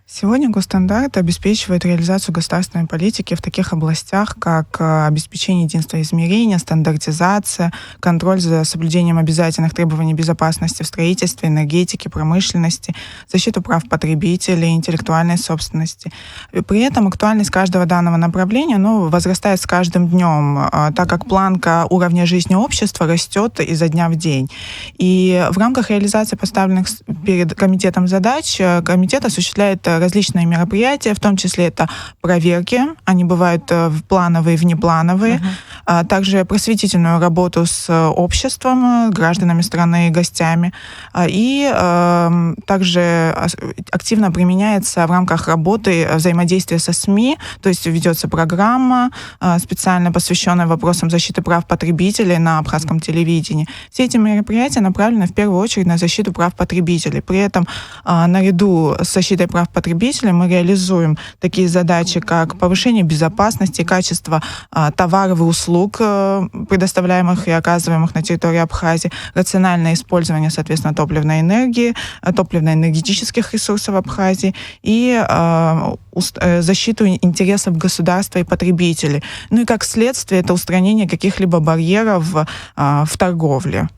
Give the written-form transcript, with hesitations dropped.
Сегодня госстандарт обеспечивает реализацию государственной политики в таких областях, как обеспечение единства измерения, стандартизация, контроль за соблюдением обязательных требований безопасности в строительстве, энергетике, промышленности, защиту прав потребителей, интеллектуальной собственности. И при этом актуальность каждого данного направления возрастает с каждым днем, так как планка уровня жизни общества растет изо дня в день. И в рамках реализации поставленных перед комитетом задач комитет осуществляет различные мероприятия, в том числе это проверки, они бывают плановые, внеплановые, также просветительную работу с обществом, гражданами страны и гостями. И также активно применяется в рамках работы взаимодействия со СМИ, то есть ведется программа, специально посвященная вопросам защиты прав потребителей на абхазском телевидении. Все эти мероприятия направлены в первую очередь на защиту прав потребителей. При этом наряду с защитой прав потребителей мы реализуем такие задачи, как повышение безопасности, качества товаров и услуг, предоставляемых и оказываемых на территории Абхазии, рациональное использование, соответственно, топливной энергии, топливно-энергетических ресурсов Абхазии и защиту интересов государства и потребителей. Ну и как следствие, это устранение каких-либо барьеров в торговле.